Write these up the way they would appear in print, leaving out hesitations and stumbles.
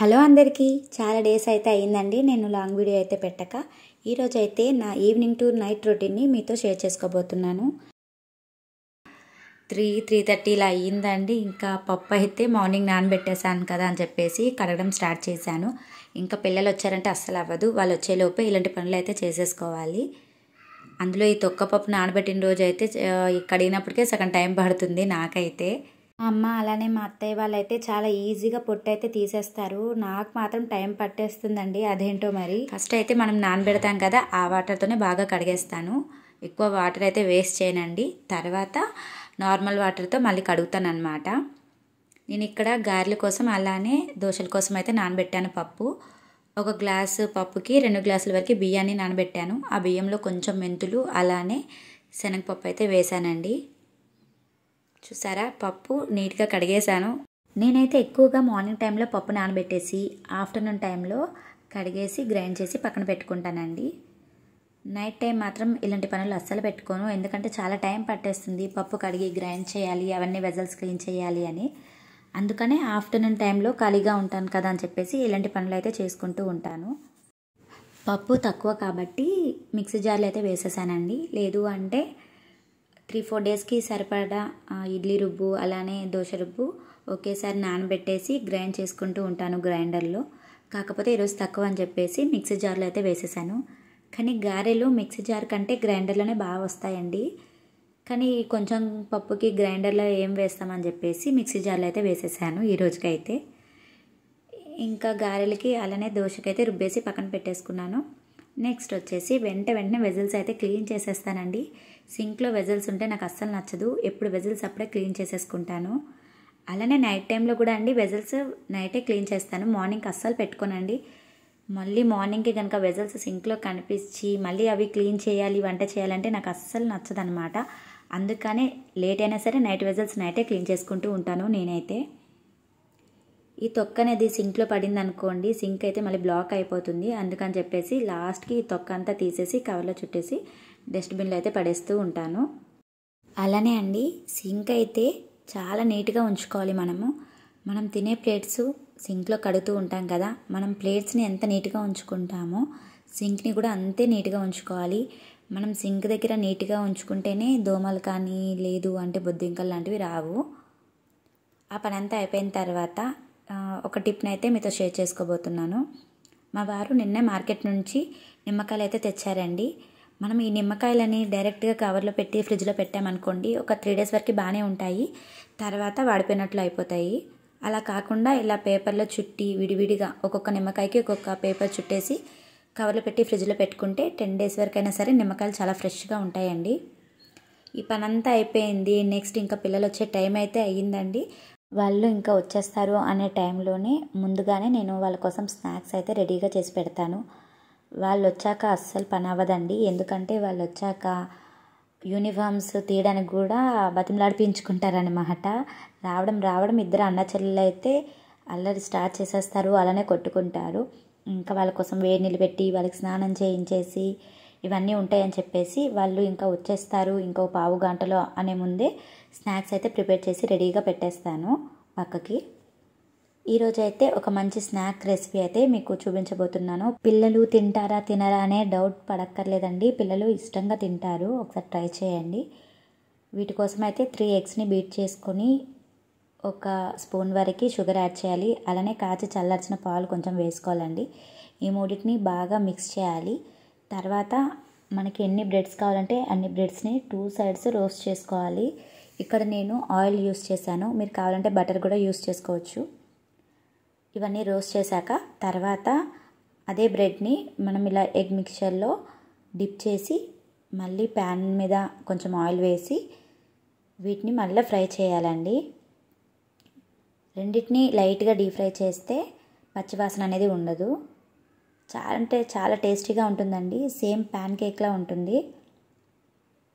Hello అందరికీ, చాలా days అయితే అయ్యిందండి నేను లాంగ్ వీడియో అయితే పెట్టక. ఈరోజు అయితే నా ఈవినింగ్ టు నైట్ రొటీన్ని మీతో షేర్ చేసుకోబోతున్నాను. 3:30 ఇలా అయ్యిందండి. ఇంకా పప్పు అయితే మార్నింగ్ నానబెట్టేశాను కదా అని చెప్పేసి కడగడం స్టార్ట్ చేశాను. ఇంకా పిల్లలు వచ్చారంటే అస్సలు అవ్వదు, వాళ్ళు వచ్చేలోపే ఇలాంటి పనులు అయితే చేసేసుకోవాలి. అందులో ఈ తొక్క పప్పు నానబెట్టిన రోజు అయితే కడిగినప్పటికే సగం టైం పడుతుంది నాకైతే. మా అమ్మ అలానే మా అత్తయ్య వాళ్ళైతే చాలా ఈజీగా పొట్టు అయితే తీసేస్తారు. నాకు మాత్రం టైం పట్టేస్తుందండి, అదేంటో మరి. ఫస్ట్ అయితే మనం నానబెడతాం కదా, ఆ వాటర్తోనే బాగా కడిగేస్తాను. ఎక్కువ వాటర్ అయితే వేస్ట్ చేయనండి. తర్వాత నార్మల్ వాటర్తో మళ్ళీ కడుగుతాను అనమాట. నేను ఇక్కడ గారెల కోసం అలానే దోశల కోసం అయితే నానబెట్టాను పప్పు. ఒక గ్లాసు పప్పుకి 2 గ్లాసుల వరకు బియ్యాన్ని నానబెట్టాను. ఆ బియ్యంలో కొంచెం మెంతులు అలానే శనగపప్పు అయితే వేసానండి. చూసారా, పప్పు నీట్గా కడిగేశాను. నేనైతే ఎక్కువగా మార్నింగ్ టైంలో పప్పు నానబెట్టేసి ఆఫ్టర్నూన్ టైంలో కడిగేసి గ్రైండ్ చేసి పక్కన పెట్టుకుంటానండి. నైట్ టైం మాత్రం ఇలాంటి పనులు అస్సలు పెట్టుకోను, ఎందుకంటే చాలా టైం పట్టేస్తుంది. పప్పు కడిగి గ్రైండ్ చేయాలి, అవన్నీ వెజల్స్ క్లీన్ చేయాలి అని. అందుకనే ఆఫ్టర్నూన్ టైంలో ఖాళీగా ఉంటాను కదా అని చెప్పేసి ఇలాంటి పనులు అయితే చేసుకుంటూ ఉంటాను. పప్పు తక్కువ కాబట్టి మిక్సీ జార్లో అయితే వేసేసానండి. లేదు అంటే 3-4 డేస్కి సరిపడా ఇడ్లీ రుబ్బు అలానే దోశ రుబ్బు ఒకేసారి నానబెట్టేసి గ్రైండ్ చేసుకుంటూ ఉంటాను గ్రైండర్లో. కాకపోతే ఈరోజు తక్కువ అని చెప్పేసి మిక్సీ జార్లో అయితే వేసేసాను. కానీ గారెలు మిక్సీ జార్ కంటే గ్రైండర్లోనే బాగా వస్తాయండి. కానీ కొంచెం పప్పుకి గ్రైండర్లో ఏం వేస్తామని చెప్పేసి మిక్సీ జార్లో అయితే వేసేసాను ఈ రోజుకైతే. ఇంకా గారెలకి అలానే దోశకైతే రుబ్బేసి పక్కన పెట్టేసుకున్నాను. నెక్స్ట్ వచ్చేసి వెంటనే వెజల్స్ అయితే క్లీన్ చేసేస్తానండి. సింక్లో వెజల్స్ ఉంటే నాకు అస్సలు నచ్చదు, ఎప్పుడు వెజల్స్ అప్పుడే క్లీన్ చేసేసుకుంటాను. అలానే నైట్ టైంలో కూడా అండి వెజల్స్ నైటే క్లీన్ చేస్తాను, మార్నింగ్కి అస్సలు పెట్టుకోనండి. మళ్ళీ మార్నింగ్కి కనుక వెజల్స్ సింక్లో కనిపించి మళ్ళీ అవి క్లీన్ చేయాలి, వంట చేయాలంటే నాకు అస్సలు నచ్చదనమాట. అందుకనే లేట్ అయినా సరే నైట్ వెజల్స్ నైటే క్లీన్ చేసుకుంటూ ఉంటాను నేనైతే. ఈ తొక్క అనేది సింక్లో పడింది అనుకోండి, సింక్ అయితే మళ్ళీ బ్లాక్ అయిపోతుంది. అందుకని చెప్పేసి లాస్ట్కి ఈ తొక్క అంతా తీసేసి కవర్లో చుట్టేసి డస్ట్బిన్లో అయితే పడేస్తూ ఉంటాను. అలానే అండి, సింక్ అయితే చాలా నీట్గా ఉంచుకోవాలి. మనం తినే ప్లేట్స్ సింక్లో కడుగుతూ ఉంటాం కదా, మనం ప్లేట్స్ని ఎంత నీట్గా ఉంచుకుంటామో సింక్ని కూడా అంతే నీట్గా ఉంచుకోవాలి. మనం సింక్ దగ్గర నీట్గా ఉంచుకుంటేనే దోమలు కానీ లేదు అంటే బొద్దింకలు లాంటివి రావు. ఆ పని అంతా అయిపోయిన తర్వాత ఒక టిప్ని అయితే మీతో షేర్ చేసుకోబోతున్నాను. మా వారు నిన్నే మార్కెట్ నుంచి నిమ్మకాయలు అయితే తెచ్చారండి. మనం ఈ నిమ్మకాయలని డైరెక్ట్గా కవర్లో పెట్టి ఫ్రిడ్జ్లో పెట్టామనుకోండి, ఒక 3 డేస్ వరకు బాగానే ఉంటాయి, తర్వాత వాడిపోయినట్లు అయిపోతాయి. అలా కాకుండా ఇలా పేపర్లో చుట్టి విడివిడిగా ఒక్కొక్క నిమ్మకాయకి ఒక్కొక్క పేపర్ చుట్టేసి కవర్లో పెట్టి ఫ్రిడ్జ్లో పెట్టుకుంటే 10 డేస్ వరకు అయినా సరే నిమ్మకాయలు చాలా ఫ్రెష్గా ఉంటాయండి. ఈ పని అంతా అయిపోయింది. నెక్స్ట్ ఇంకా పిల్లలు వచ్చే టైం అయితే అయ్యిందండి. వాళ్ళు ఇంకా వచ్చేస్తారు అనే టైంలోనే ముందుగానే నేను వాళ్ళ కోసం స్నాక్స్ అయితే రెడీగా చేసి పెడతాను. వాళ్ళు వచ్చాక అస్సలు పని అవ్వదండి, ఎందుకంటే వాళ్ళు వచ్చాక యూనిఫామ్స్ తీయడానికి కూడా బతిమలాడిపించుకుంటారనమాట. రావడం ఇద్దరు అన్న చెల్లెలు అయితే అల్లరి స్టార్ట్ చేసేస్తారు, అలానే కొట్టుకుంటారు. ఇంకా వాళ్ళ కోసం వేడి నీళ్ళు పెట్టి వాళ్ళకి స్నానం చేయించేసి ఇవన్నీ ఉంటాయని చెప్పేసి వాళ్ళు ఇంకా వచ్చేస్తారు ఇంకో పావు గంటలో అనే ముందే స్నాక్స్ అయితే ప్రిపేర్ చేసి రెడీగా పెట్టేస్తాను పక్కకి. ఈరోజు అయితే ఒక మంచి స్నాక్ రెసిపీ అయితే మీకు చూపించబోతున్నాను. పిల్లలు తింటారా తినరా అనే డౌట్ పడక్కర్లేదండి, పిల్లలు ఇష్టంగా తింటారు. ఒకసారి ట్రై చేయండి. వీటి కోసం అయితే 3 ఎగ్స్ని బీట్ చేసుకొని ఒక స్పూన్ వరకు షుగర్ యాడ్ చేయాలి. అలానే కాచి చల్లార్చిన పాలు కొంచెం వేసుకోవాలండి. ఈ మూడింటిని బాగా మిక్స్ చేయాలి. తర్వాత మనకి ఎన్ని బ్రెడ్స్ కావాలంటే అన్ని బ్రెడ్స్ని 2 సైడ్స్ రోస్ట్ చేసుకోవాలి. ఇక్కడ నేను ఆయిల్ యూస్ చేశాను, మీరు కావాలంటే బటర్ కూడా యూస్ చేసుకోవచ్చు. ఇవన్నీ రోస్ట్ చేశాక తర్వాత అదే బ్రెడ్ని మనం ఇలా ఎగ్ మిక్చర్లో డిప్ చేసి మళ్ళీ ప్యాన్ మీద కొంచెం ఆయిల్ వేసి వీటిని మళ్ళీ ఫ్రై చేయాలండి. రెండింటిని లైట్గా డీప్ ఫ్రై చేస్తే పచ్చివాసన అనేది ఉండదు. చాలా టేస్టీగా ఉంటుందండి, సేమ్ ప్యాన్ కేక్లా ఉంటుంది.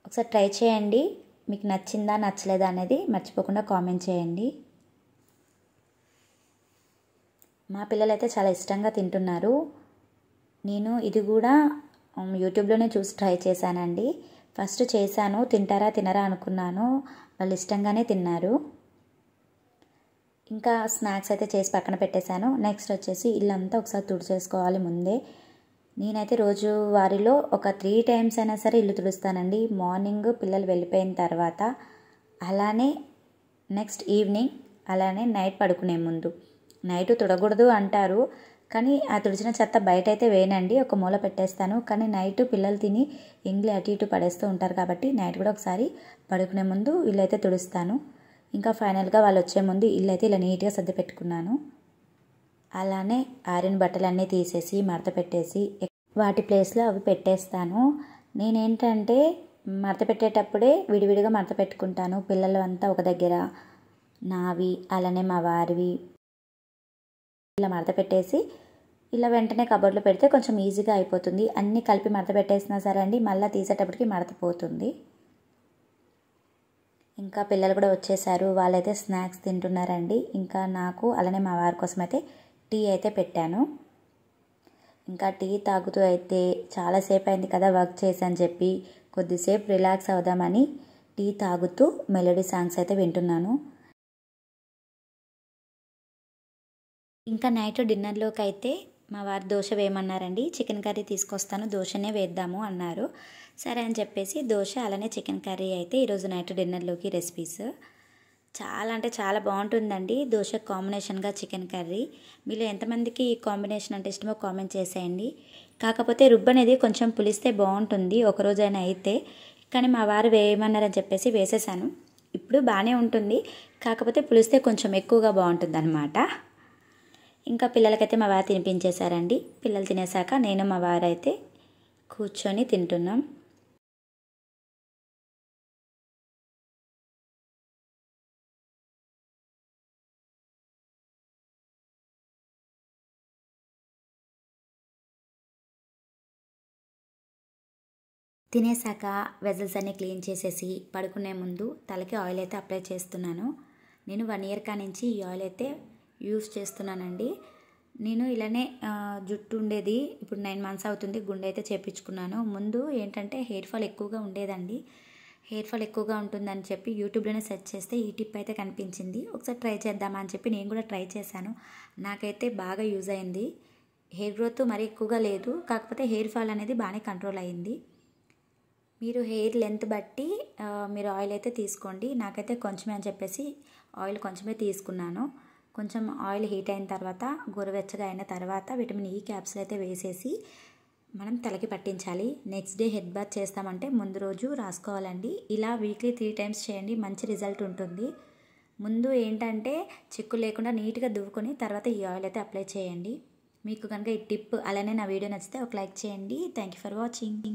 ఒకసారి ట్రై చేయండి, మీకు నచ్చిందా నచ్చలేదా అనేది మర్చిపోకుండా కామెంట్ చేయండి. మా పిల్లలు అయితే చాలా ఇష్టంగా తింటున్నారు. నేను ఇది కూడా యూట్యూబ్లోనే చూసి ట్రై చేశానండి. ఫస్ట్ చేశాను, తింటారా తినరా అనుకున్నాను, వాళ్ళు ఇష్టంగానే తిన్నారు. ఇంకా స్నాక్స్ అయితే చేసి పక్కన పెట్టేశాను. నెక్స్ట్ వచ్చేసి ఇల్లంతా ఒకసారి తుడిచేసుకోవాలి ముందే. నేనైతే రోజు వారిలో ఒక 3 టైమ్స్ అయినా సరే ఇల్లు తుడుస్తానండి. మార్నింగ్ పిల్లలు వెళ్ళిపోయిన తర్వాత, అలానే నెక్స్ట్ ఈవినింగ్, అలానే నైట్ పడుకునే ముందు. నైట్ తుడకూడదు అంటారు, కానీ ఆ తుడిచిన చెత్త బయట అయితే వేయనండి, ఒక మూల పెట్టేస్తాను. కానీ నైట్ పిల్లలు తిని ఎంగిలి అటు ఇటు పడేస్తూ ఉంటారు కాబట్టి నైట్ కూడా ఒకసారి పడుకునే ముందు ఇల్లు అయితే తుడుస్తాను. ఇంకా ఫైనల్గా వాళ్ళు వచ్చే ముందు ఇల్లు అయితే ఇలా నీట్గా సర్ది పెట్టుకున్నాను. అలానే ఆరిన బట్టలన్నీ తీసేసి మడత పెట్టేసి వాటి ప్లేస్లో అవి పెట్టేస్తాను. నేనేంటంటే మడత పెట్టేటప్పుడే విడివిడిగా మడత పెట్టుకుంటాను. పిల్లలు అంతా ఒక దగ్గర, నావి అలానే మా వారివి ఇలా మడత పెట్టేసి ఇలా వెంటనే కబోర్డ్లో పెడితే కొంచెం ఈజీగా అయిపోతుంది. అన్నీ కలిపి మడత పెట్టేసినా సరే అండి, మళ్ళీ తీసేటప్పటికి మడత పోతుంది. ఇంకా పిల్లలు కూడా వచ్చేసారు, వాళ్ళైతే స్నాక్స్ తింటున్నారండి. ఇంకా నాకు అలానే మా వారి కోసం అయితే టీ అయితే పెట్టాను. ఇంకా టీ తాగుతూ అయితే చాలాసేపు అయింది కదా వర్క్ చేశాను చెప్పి కొద్దిసేపు రిలాక్స్ అవుదామని టీ తాగుతూ మెలోడీ సాంగ్స్ అయితే వింటున్నాను. ఇంకా నైట్ డిన్నర్లోకి అయితే మా వారు దోశ వేయమన్నారండి. చికెన్ కర్రీ తీసుకొస్తాను, దోశనే వేద్దాము అన్నారు. సరే అని చెప్పేసి దోశ అలానే చికెన్ కర్రీ అయితే ఈరోజు నైట్ డిన్నర్లోకి రెసిపీస్. చాలా అంటే చాలా బాగుంటుందండి దోశ కాంబినేషన్గా చికెన్ కర్రీ. మీలో ఎంతమందికి ఈ కాంబినేషన్ అంటే ఇష్టమో కామెంట్ చేసేయండి. కాకపోతే రుబ్బు అనేది కొంచెం పులిస్తే బాగుంటుంది ఒకరోజైనా అయితే, కానీ మా వారు వేయమన్నారని చెప్పేసి వేసేసాను. ఇప్పుడు బాగానే ఉంటుంది, కాకపోతే పులిస్తే కొంచెం ఎక్కువగా బాగుంటుంది అనమాట. ఇంకా పిల్లలకైతే మా వారు తినిపించేశారండి. పిల్లలు తినేసాక నేను మా వారు అయితే కూర్చొని తింటున్నాం. తినేసాక వెజల్స్ అన్నీ క్లీన్ చేసేసి పడుకునే ముందు తలకి ఆయిల్ అయితే అప్లై చేస్తున్నాను. నేను 1 ఇయర్ కానించి ఈ ఆయిల్ అయితే యూస్ చేస్తున్నానండి. నేను ఇలానే జుట్టు ఉండేది, ఇప్పుడు 9 మంత్స్ అవుతుంది, గుండె అయితే చేపించుకున్నాను. ముందు ఏంటంటే హెయిర్ ఫాల్ ఎక్కువగా ఉండేదండి. హెయిర్ ఫాల్ ఎక్కువగా ఉంటుందని చెప్పి యూట్యూబ్లోనే సెర్చ్ చేస్తే ఈ టిప్ అయితే కనిపించింది. ఒకసారి ట్రై చేద్దామా అని చెప్పి నేను కూడా ట్రై చేశాను. నాకైతే బాగా యూజ్ అయింది. హెయిర్ గ్రోత్ మరీ ఎక్కువగా లేదు, కాకపోతే హెయిర్ ఫాల్ అనేది బాగానే కంట్రోల్ అయింది. మీరు హెయిర్ లెంత్ బట్టి మీరు ఆయిల్ అయితే తీసుకోండి. నాకైతే కొంచెమే అని చెప్పేసి ఆయిల్ కొంచెమే తీసుకున్నాను. కొంచెం ఆయిల్ హీట్ అయిన తర్వాత, గోరువెచ్చగా అయిన తర్వాత విటమిన్ ఈ క్యాప్సూల్ అయితే వేసేసి మనం తలకి పట్టించాలి. నెక్స్ట్ డే హెడ్ బాత్ చేస్తామంటే ముందు రోజు రాసుకోవాలండి. ఇలా వీక్లీ 3 టైమ్స్ చేయండి, మంచి రిజల్ట్ ఉంటుంది. ముందు ఏంటంటే చిక్కు లేకుండా నీట్గా దువ్వుకొని తర్వాత ఈ ఆయిల్ అయితే అప్లై చేయండి. మీకు కనుక ఈ టిప్ అలానే నా వీడియో నచ్చితే ఒక లైక్ చేయండి. Thank you for watching.